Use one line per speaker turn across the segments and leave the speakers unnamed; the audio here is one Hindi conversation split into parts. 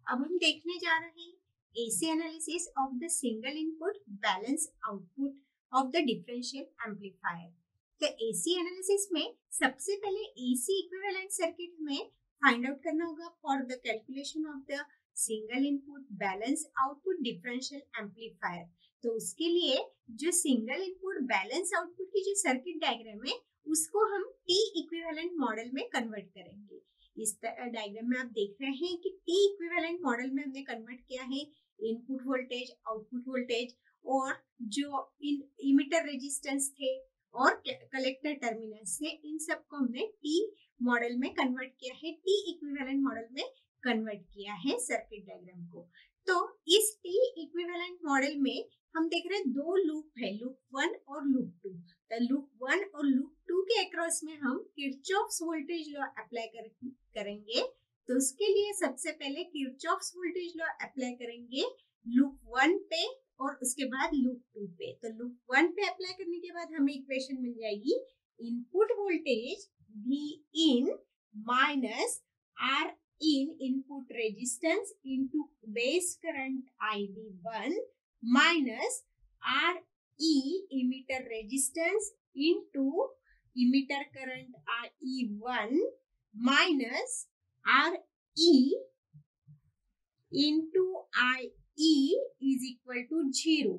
अब हम देखने जा रहे हैं AC analysis of the single input balance output of the differential amplifier. तो एसी एनालिसिस में सबसे पहले एसी इक्विवेलेंट सर्किट में फाइंड आउट करना होगा for the calculation of the single input balance output differential amplifier. तो उसके लिए जो सिंगल इनपुट बैलेंस आउटपुट की जो सर्किट डायग्राम है उसको हम टी इक्विवेलेंट मॉडल में कन्वर्ट करेंगे। इस डायग्राम में आप देख रहे हैं कि टी इक्विवेलेंट मॉडल में हमने कन्वर्ट किया है इनपुट वोल्टेज, आउटपुट वोल्टेज और जो इमिटर रेजिस्टेंस थे और कलेक्टर टर्मिनल्स थे, इन सबको हमने टी मॉडल में कन्वर्ट किया है, टी इक्विवेलेंट मॉडल में कन्वर्ट किया है सर्किट डायग्राम को। तो इस टी इक्विवेलेंट मॉडल में हम देख रहे हैं दो लूप है, लूप 1 और लूप 2। तो लूप 1 और लूप 2 के अक्रॉस में हम किरचॉफ्स वोल्टेज लॉ अप्लाई करेंगे। तो उसके लिए सबसे पहले किरचॉफ्स वोल्टेज लॉ अप्लाई करेंगे लूप 1 पे और उसके बाद लूप 2 पे। तो लूप 1 पे अप्लाई करने के बाद हमें इक्वेशन मिल जाएगी input voltage V in minus R in input resistance into base current IB1 minus RE emitter resistance into emitter current IE1 minus RE into IE is equal to 0।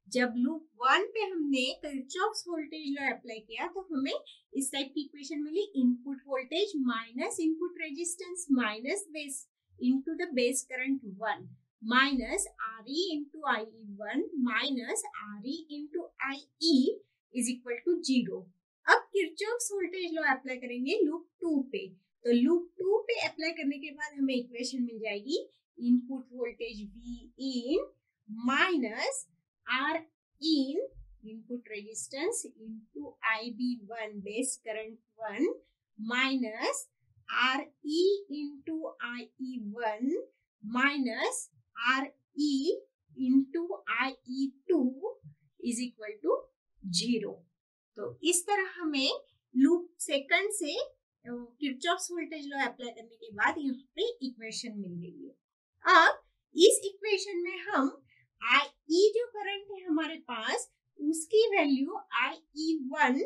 जब लूप 1 पे हमने किरचॉफ्स वोल्टेज लॉ अप्लाई किया तो हमें इस टाइप की इक्वेशन मिली input voltage minus input resistance minus base into the base current 1 minus RE into IE1 minus RE into IE is equal to 0। अब किरचॉफ्स वोल्टेज लॉ अप्लाई करेंगे लूप 2 पे। तो लूप 2 पे अप्लाई करने के बाद हमें इक्वेशन मिल जाएगी input voltage V in minus R in input resistance into IB1 base current 1 minus RE into IE1 minus RE into IE2 is equal to 0। तो इस तरह हमें लूप सेकंड से किरचॉफ्स वोल्टेज लॉ अप्लाई करने के बाद यहाँ पे इक्वेशन मिल गई है। अब इस इक्वेशन में हम IE जो करंट है हमारे पास उसकी value IE1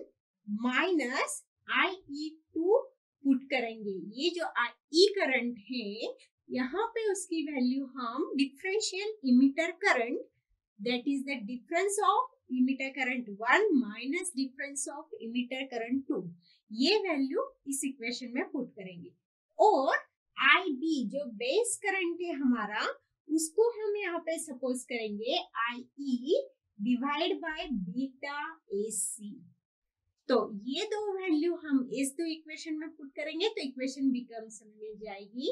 minus IE2 put करेंगे। ये जो IE करंट है यहाँ पे उसकी वैल्यू हम differential emitter current that is the difference of emitter current 1 minus difference of emitter current 2, ये वैल्यू इस इक्वेशन में पुट करेंगे। और IB जो बेस करंट है हमारा उसको हम यहाँ पे सपोज करेंगे IE divide by beta AC। तो ये दो वैल्यू हम इस दो इक्वेशन में पुट करेंगे तो इक्वेशन बिकम्स मिल जाएगी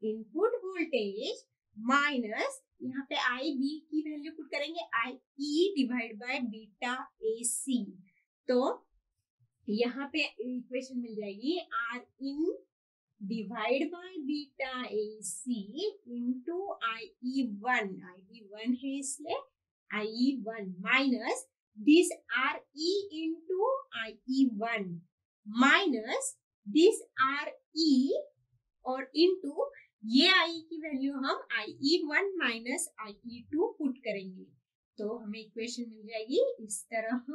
इनपुट वोल्टेज माइनस यहाँ पे IB की वैल्यू पुट करेंगे IE divide by beta AC। तो यहाँ पे इक्वेशन मिल जाएगी R in divide by beta AC into IE1, IB1 है इसलिए IE1 minus this RE into IE1 minus this RE और इंटू ये IE की वैल्यू हम IE1 माइनस IE2 पुट करेंगे तो हमें इक्वेशन मिल जाएगी इस तरह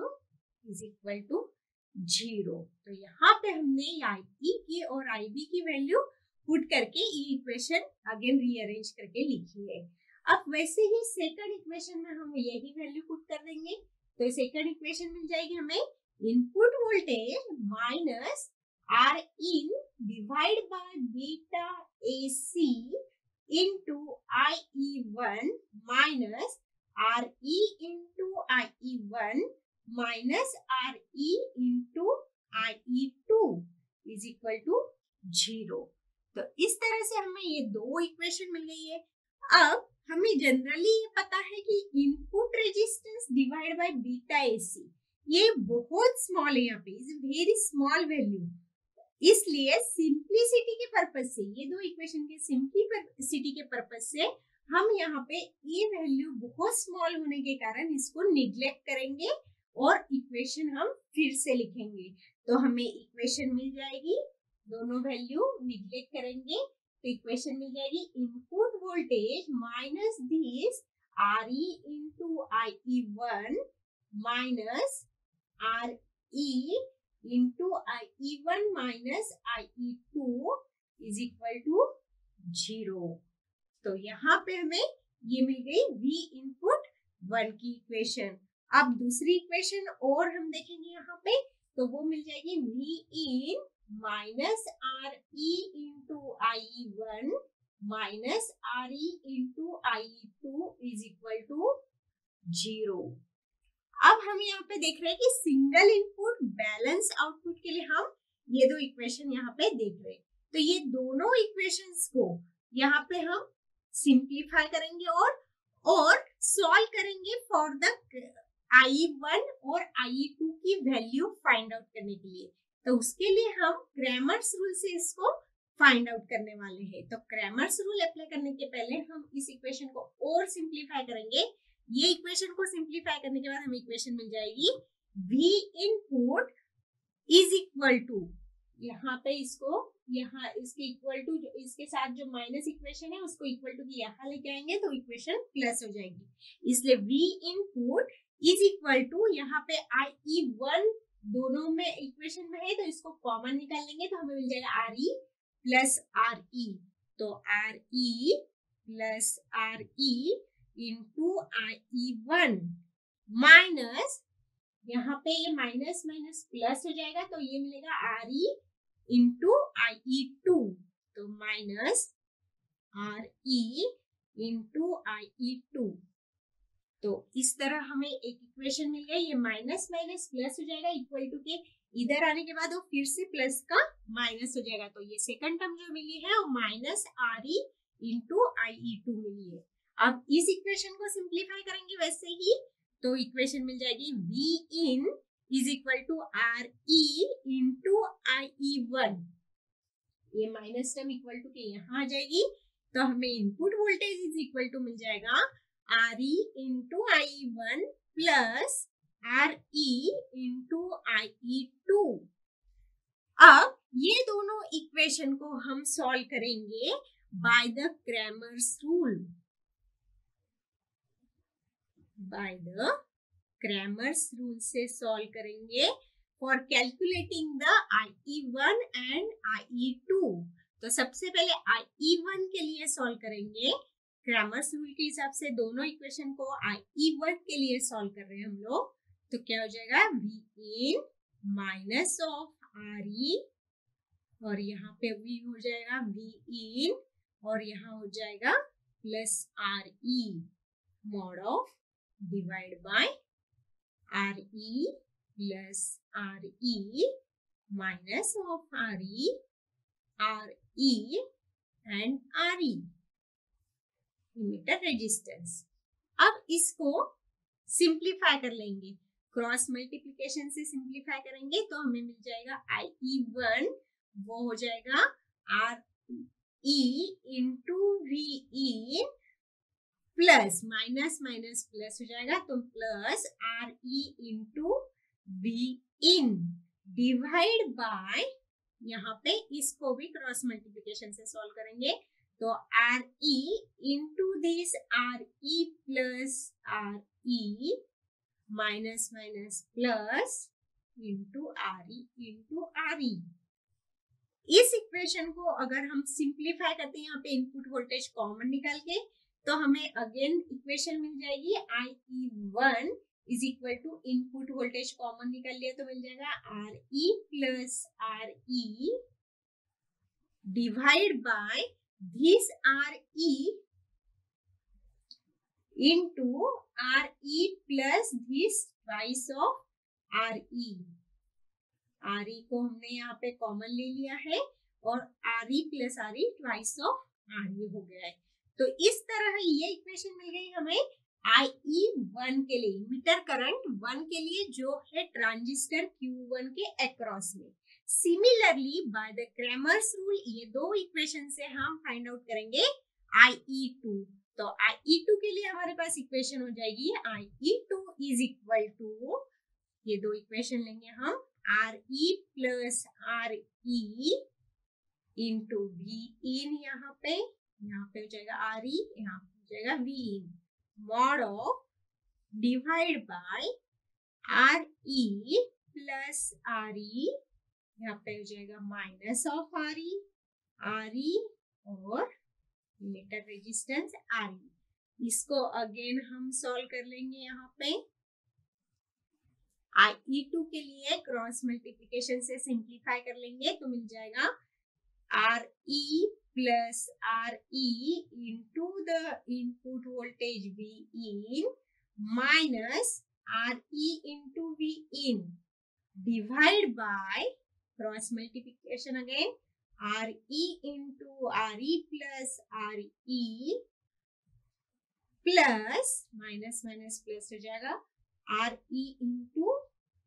इज इक्वल टू 0। तो यहाँ पे हमने IE की और IB की वैल्यू पुट करके ये इक्वेशन अगेन रीअरेंज करके लिखी है। अब वैसे ही सेकंड इक्वेशन में हम यही वैल्यू पुट कर देंगे तो सेकंड इक्वेशन मिल जाएगी हमें input voltage minus R in divide by beta AC into IE1 minus RE into IE1 minus RE into IE2 is equal to 0। तो इस तरह से हमें ये दो इक्वेशन मिल गई है। अब हमें जनरली ये पता है कि input resistance divide by beta AC ये बहुत स्मॉल है, यहाँ पे इज वेरी स्मॉल वैल्यू, इसलिए सिंप्लिसिटी के पर्पज से ये दो इक्वेशन के सिंप्लिसिटी के पर्पज से हम यहाँ पे ये वैल्यू बहुत स्मॉल होने के कारण इसको निग्लेक्ट करेंगे और इक्वेशन हम फिर से लिखेंगे तो हमें इक्वेशन मिल जाएगी, दोनों वैल्यू निग्लेक्ट करेंगे तो इक्वेशन मिल जाएगी input voltage minus this RE into IE1 minus RE into IE1 minus IE2 is equal to 0। तो यहाँ पे हमें ये मिल गई V इनपुट 1 की इक्वेशन। अब दूसरी इक्वेशन और हम देखेंगे यहाँ पे, तो वो मिल जाएगी V in minus RE into IE1 minus RE into IE2 is equal to 0। अब हम यहाँ पे देख रहे हैं कि सिंगल इनपुट बैलेंस आउटपुट के लिए हम ये दो इक्वेशन यहाँ पे देख रहे हैं। तो ये दोनों इक्वेशंस को यहाँ पे हम सिंप्लीफाई करेंगे और सॉल्व करेंगे फॉर द IE1 और IE2 की वैल्यू फाइंड आउट करने के लिए। तो उसके लिए हम क्रैमर्स रूल से इसको फाइंड आउट करने वाले हैं। तो क्रैमर्स रूल अप्लाई करने के पहले हम इस इक्वेशन को और सिंप्लीफाई करेंगे। ये इक्वेशन को सिंप्लीफाई करने के बाद हमें इक्वेशन मिल जाएगी V input is equal to, यहाँ पे इसको यहाँ इसके इक्वल टू इसके साथ जो माइनस इक्वेशन है उसको इक्वल टू की यहाँ लेके आएंगे तो इक्वेशन प्लस हो जाएगी। इसलिए V input is equal to, यहाँ पे IE1 दोनों में इक्वेशन में है तो इसको कॉमन निकाल लेंगे तो हमें मिल जाएगा RE प्लस RE। तो RE plus RE into IE1 minus, यहाँ पे ये माइनस माइनस प्लस हो जाएगा तो ये मिलेगा RE इंटू IE2, तो माइनस RE इंटू IE2। तो इस तरह हमें एक इक्वेशन मिल गई। ये माइनस माइनस प्लस हो जाएगा, इक्वल टू के इधर आने के बाद वो फिर से प्लस का माइनस हो जाएगा। तो ये सेकंड टर्म जो मिली है वो माइनस RE इंटू IE2 मिली है। अब इस इक्वेशन को सिंप्लीफाई करेंगे वैसे ही, तो इक्वेशन मिल जाएगी V in is equal to RE into IE1। ये माइनस टर्म इक्वल टू के यहाँ आ जाएगी तो हमें input voltage is equal to मिल जाएगा RE into IE1 plus RE into IE2। अब ये दोनों इक्वेशन को हम सॉल्व करेंगे by the Cramer's rule. By the Cramer's rule से सॉल्व करेंगे for calculating the IE1 and IE2। तो सबसे पहले IE1 के लिए सॉल्व करेंगे क्रैमर्स रूल के हिसाब से। दोनों इक्वेशन को IE1 के लिए सॉल्व कर रहे हैं हम लोग, तो क्या हो जाएगा V in minus of RE और यहाँ पे V हो जाएगा V in और यहाँ हो जाएगा plus RE mod of divide by RE plus RE minus of RE and RE emitter resistance. अब इसको सिंप्लीफाई कर लेंगे, क्रॉस मल्टीप्लिकेशन से सिंप्लीफाई करेंगे तो हमें मिल जाएगा IE1 वो हो जाएगा RE into VE plus minus minus plus हो जाएगा तो plus RE into VIN divide by, यहाँ पे इसको भी क्रॉस मल्टीप्लिकेशन से सॉल्व करेंगे तो RE into this RE plus RE minus minus plus into RE। इस इक्वेशन को अगर हम सिंप्लीफाई करते हैं यहाँ पे इनपुट वोल्टेज कॉमन निकाल के, तो हमें अगेन इक्वेशन मिल जाएगी IE1 is equal to input voltage common निकाल लिया तो मिल जाएगा RE plus RE divide by this RE into RE plus this twice of RE। RE को हमने यहाँ पे कॉमन ले लिया है और RE plus RE twice of RE हो गया है। तो इस तरह ये इक्वेशन मिल गई हमें IE1 के लिए, मीटर करंट 1 के लिए जो है ट्रांजिस्टर Q1 के अक्रॉस में। Similarly bye the Cramer's rule ये दो इक्वेशन से हम फाइंड आउट करेंगे IE2। तो IE2 के लिए हमारे पास इक्वेशन हो जाएगी IE2 इज इक्वल टू, ये दो इक्वेशन लेंगे हम RE plus RE into VIN यहाँ पे यहाँ पे हो जाएगा आर ई, यहाँ पे हो जाएगा V in, mod of divide by R E plus R E, यहाँ पे हो जाएगा माइनस ऑफ आर ई और इमिटर रेजिस्टेंस आर ई। इसको अगेन हम सॉल्व कर लेंगे। यहाँ पे IE2 के लिए क्रॉस मल्टीप्लिकेशन से सिंप्लीफाई कर लेंगे तो मिल जाएगा R E plus R E into the input voltage V in minus R E into V in divide by cross multiplication again R E into R E plus R E plus minus minus plus हो जाएगा R E into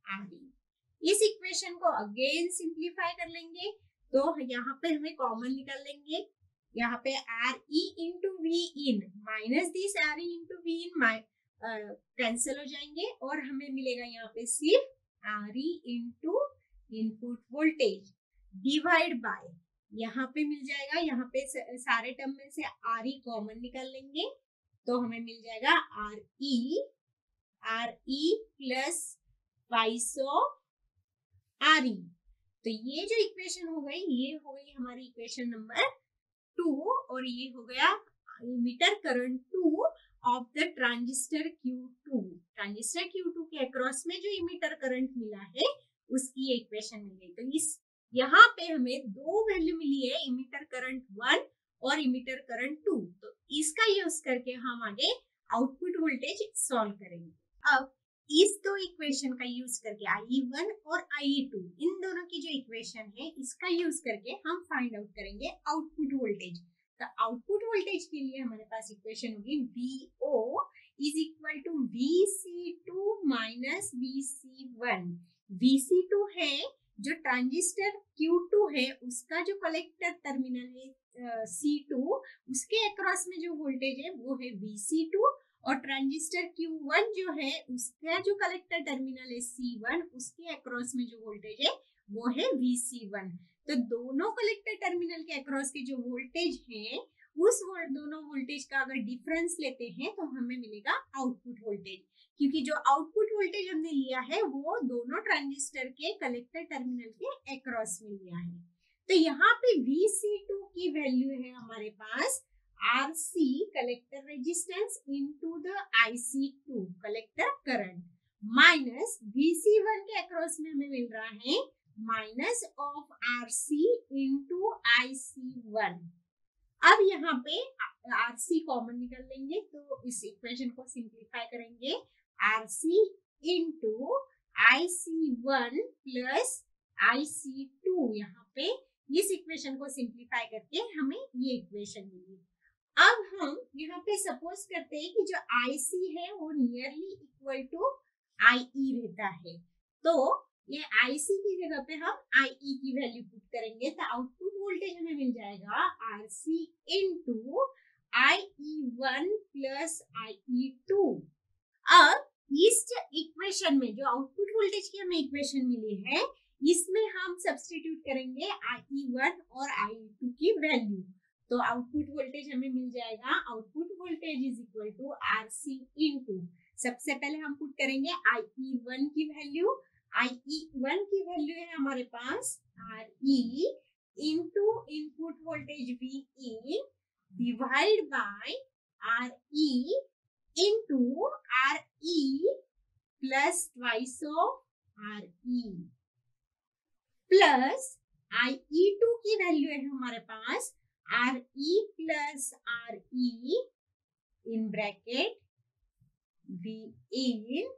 R E. इस इक्वेशन को अगेन सिंप्लीफाई कर लेंगे तो यहाँ पे हमें कॉमन निकाल लेंगे। यहाँ पे R E into V in minus this R E into V in cancel हो जाएंगे और हमें मिलेगा यहाँ पे सिर्फ R E into input voltage divide by, यहाँ पे मिल जाएगा, यहाँ पे सारे टर्म में से आर ई कॉमन निकाल लेंगे तो हमें मिल जाएगा R E plus twice of R E. तो ये जो इक्वेशन हो गई ये हो गई हमारी इक्वेशन नंबर 2 और ये हो गया emitter current 2 of the transistor Q2। Transistor Q2 के अक्रॉस में जो इमिटर करंट मिला है उसकी ये इक्वेशन मिल गई। तो इस यहाँ पे हमें दो वैल्यू मिली है, इमिटर करंट 1 और इमिटर करंट 2। तो इसका यूज करके हम आगे आउटपुट वोल्टेज सॉल्व करेंगे। अब इस दो इक्वेशन का यूज करके IE1 और IE2 इन दोनों की जो इक्वेशन है इसका यूज करके हम फाइंड आउट करेंगे आउटपुट वोल्टेज। तो आउटपुट वोल्टेज के लिए हमारे पास इक्वेशन होगी VO is equal to VC2 minus VC1। VC2 है जो ट्रांजिस्टर Q2 है उसका जो कलेक्टर टर्मिनल है C2 उसके अक्रॉस में जो वोल्टेज है वो है VC2 और ट्रांजिस्टर Q1 जो है उसका जो कलेक्टर टर्मिनल है C1 उसके अक्रॉस में जो वोल्टेज है वो है VC1। तो दोनों कलेक्टर टर्मिनल के अक्रॉस के जो वोल्टेज है उस दोनों वोल्टेज का अगर डिफरेंस लेते हैं तो हमें मिलेगा आउटपुट वोल्टेज, क्योंकि जो आउटपुट वोल्टेज हमने लिया है वो दोनों ट्रांजिस्टर के कलेक्टर टर्मिनल के अक्रॉस में लिया है। तो यहाँ पे VC2 की वैल्यू है हमारे पास RC collector resistance into the IC2 collector current minus VC1 के अक्रॉस में हमें मिल रहा है minus of RC into IC1। अब यहाँ पे RC कॉमन निकाल लेंगे तो इस इक्वेशन को सिंप्लीफाई करेंगे RC into IC1 plus IC2। यहाँ पे इस इक्वेशन को सिंप्लीफाई करके हमें ये इक्वेशन मिली। अब हम यहाँ पे सपोज करते हैं कि जो IC है वो नियरली इक्वल टू IE रहता है, तो ये IC की जगह पे हम IE की वैल्यू पुट करेंगे तो आउटपुट वोल्टेज हमें मिल जाएगा RC into IE1 plus IE2। अब इस इक्वेशन में जो आउटपुट वोल्टेज की हमें इक्वेशन मिली है इसमें हम सब्स्टिट्यूट करेंगे IE1 और IE2 की वैल्यू। तो आउटपुट वोल्टेज हमें मिल जाएगा, output voltage is equal to RC into, सबसे पहले हम पुट करेंगे IE1 की वैल्यू। IE1 की वैल्यू है हमारे पास RE into input voltage VE divide by RE into RE plus twice of RE plus IE2 की वैल्यू है हमारे पास RE plus RE in bracket VIN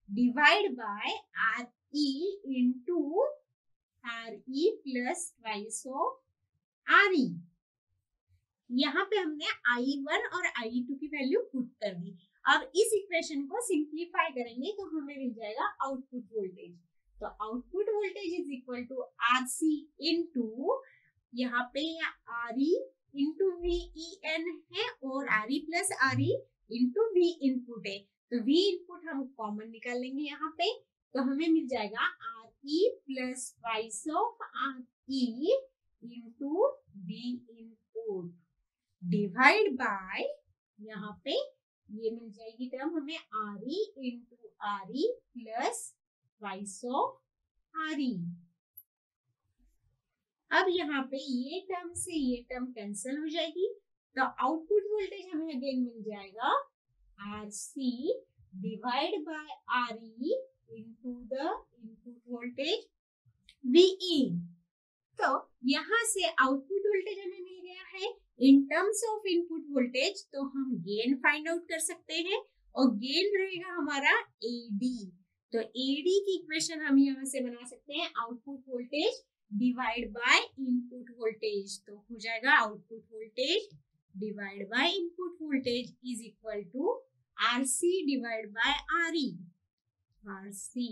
divide by RE into RE plus twice of RE। यहाँ पे हमने I1 और I2 की वैल्यू पुट कर दी। अब इस इक्वेशन को सिंप्लीफाई करेंगे तो हमें मिल जाएगा आउटपुट वोल्टेज। तो output voltage is equal to RC into, यहाँ पे RE इंटू VEN है और RE plus RE into V input है, तो V इनपुट हम कॉमन निकाल लेंगे यहाँ पे तो हमें मिल जाएगा RE plus twice of RE into V input divide by, यहाँ पे ये मिल जाएगी टर्म हमें RE into RE plus twice of RE। अब यहाँ पे ये टर्म से ये टर्म कैंसिल हो जाएगी, तो आउटपुट वोल्टेज हमें अगेन मिल जाएगा RC divide by RE into the input voltage VE। तो यहाँ से आउटपुट वोल्टेज हमें मिल गया है in terms of input voltage, तो हम गेन फाइंड आउट कर सकते हैं और गेन रहेगा हमारा AD। तो AD की इक्वेशन हम यहाँ से बना सकते हैं output voltage divide by input voltage. तो हो जाएगा output voltage divide by input voltage is equal to RC divide by RE। RC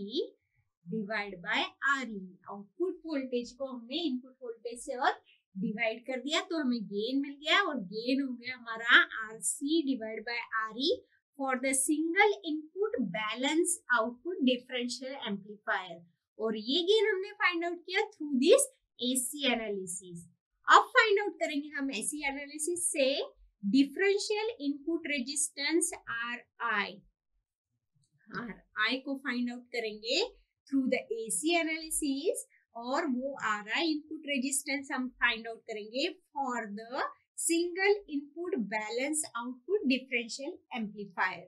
divide by RE, output voltage को हमने इनपुट वोल्टेज से और डिवाइड कर दिया तो हमें गेन मिल गया, और गेन हो गया हमारा RC divide by RE for the single input balance output differential amplifier. और ये गेन हमने फाइंड आउट किया थ्रू दिस AC एनालिसिस। अब फाइंड आउट करेंगे हम AC एनालिसिस से डिफरेंशियल इनपुट रेजिस्टेंस RI को फाइंड आउट करेंगे थ्रू द AC एनालिसिस, और वो RI इनपुट रेजिस्टेंस हम फाइंड आउट करेंगे for the single input balance output differential amplifier.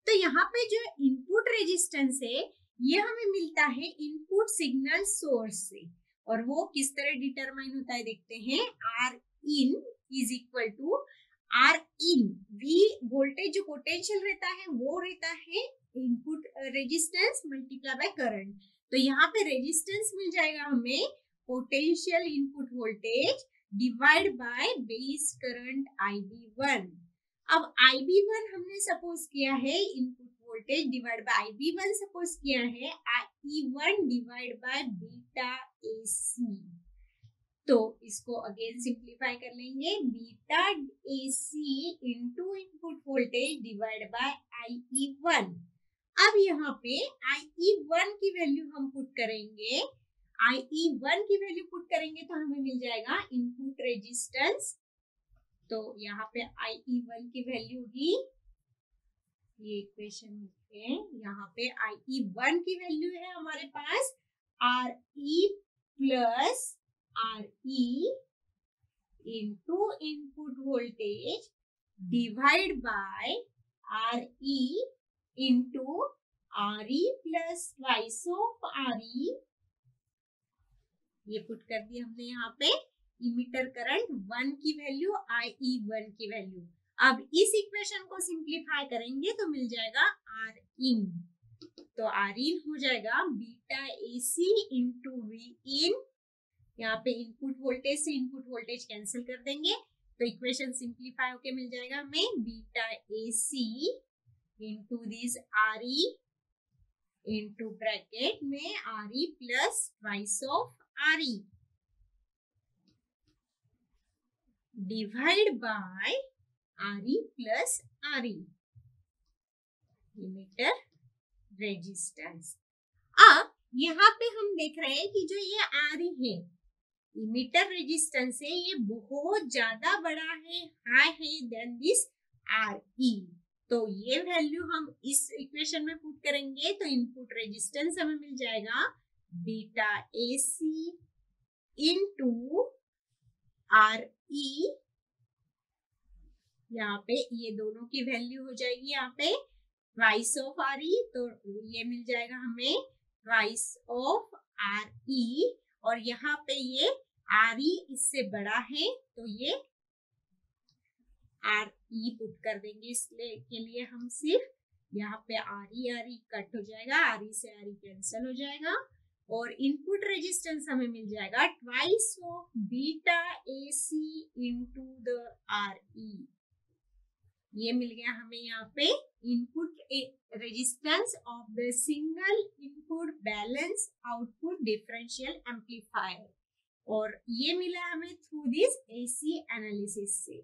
तो यहाँ पे जो इनपुट रेजिस्टेंस है ये हमें मिलता है इनपुट सिग्नल सोर्स से, और वो किस तरह डिटरमाइन होता है देखते हैं। Rin is equal to Rin, V voltage जो पोटेंशियल रहता है वो रहता है input resistance multiply by current. तो यहाँ पे रेजिस्टेंस मिल जाएगा हमें potential input voltage divide by base current IB1। अब IB1 हमने सपोज किया है input voltage divide by IB1 suppose किया है IE1 divide by beta AC। तो इसको अगेन सिंप्लीफाई कर लेंगे, beta AC into input voltage divide bye IE1। अब यहाँ पे IE1 की वैल्यू हम पुट करेंगे, IE1 की वैल्यू पुट करेंगे तो हमें मिल जाएगा इनपुट रेजिस्टेंस। तो यहाँ पे IE1 की वैल्यू ही, ये इक्वेशन लिखते हैं, यहाँ पे IE1 की वैल्यू है हमारे पास RE plus RE into input voltage divide by RE into RE plus twice of RE। ये पुट कर दिया हमने यहाँ पे इमिटर करंट 1 की वैल्यू, IE1 की वैल्यू। अब इस इक्वेशन को सिंप्लीफाई करेंगे तो मिल जाएगा Rin। तो Rin हो जाएगा बीटा AC इंटू Vin। यहाँ पे इनपुट वोल्टेज से इनपुट वोल्टेज कैंसिल कर देंगे तो इक्वेशन सिंप्लीफाई होके मिल जाएगा हमें beta AC into this RE into bracket में RE plus twice of RE divide by RE plus RE emitter resistance. अब यहाँ पे हम देख रहे हैं कि जो ये RE है इमिटर रेजिस्टेंस है, ये बहुत ज्यादा बड़ा है, हाई है देन दिस RE। तो ये वैल्यू हम इस इक्वेशन में पुट करेंगे तो इनपुट रेजिस्टेंस हमें मिल जाएगा बीटा AC इंटू RE। यहाँ पे ये दोनों की वैल्यू हो जाएगी यहाँ पे ट्वाइस ऑफ RE, तो ये मिल जाएगा हमें ट्वाइस ऑफ RE, और यहाँ पे ये RE इससे बड़ा है तो ये RE पुट कर देंगे। इसलिए के लिए हम सिर्फ यहाँ पे RE कट हो जाएगा, RE से RE कैंसिल हो जाएगा, और इनपुट रेजिस्टेंस हमें मिल जाएगा twice of beta AC into the RE। ये मिल गया हमें यहाँ पे input resistance of the single input balance output differential amplifier, और ये मिला हमें थ्रू दिस AC एनालिसिस से।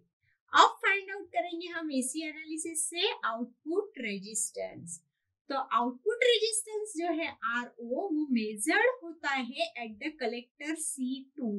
अब फाइंड आउट करेंगे हम AC एनालिसिस से आउटपुट रेजिस्टेंस। तो आउटपुट रेजिस्टेंस जो है RO वो मेजर्ड होता है at the collector C2,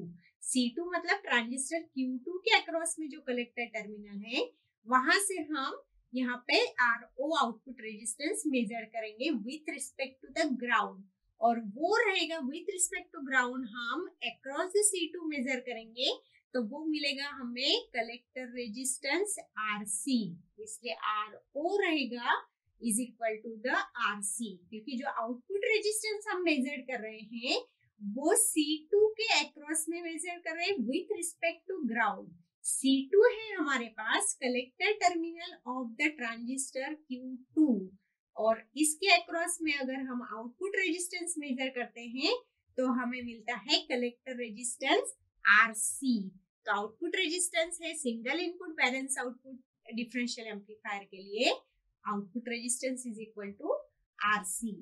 C2 मतलब ट्रांजिस्टर Q2 के अक्रॉस में जो कलेक्टर टर्मिनल है वहां से हम यहाँ पे RO आउटपुट रेजिस्टेंस मेजर करेंगे with respect to the ground, और वो रहेगा विथ रिस्पेक्ट टू ग्राउंड हम अक्रॉस द C2 मेजर करेंगे तो वो मिलेगा हमें कलेक्टर रेजिस्टेंस RC, इसलिए RO रहेगा is equal to the RC, क्योंकि जो आउटपुट रेजिस्टेंस हम मेजर कर रहे हैं वो C2 के अक्रॉस में मेजर कर रहे हैं with respect to ground. C2 है हमारे पास collector terminal of the transistor Q2, और इसके अक्रॉस में अगर हम आउटपुट रेजिस्टेंस मेजर करते हैं तो हमें मिलता है कलेक्टर रेजिस्टेंस RC। तो आउटपुट रेजिस्टेंस है single input balance output differential amplifier के लिए output resistance is equal to RC।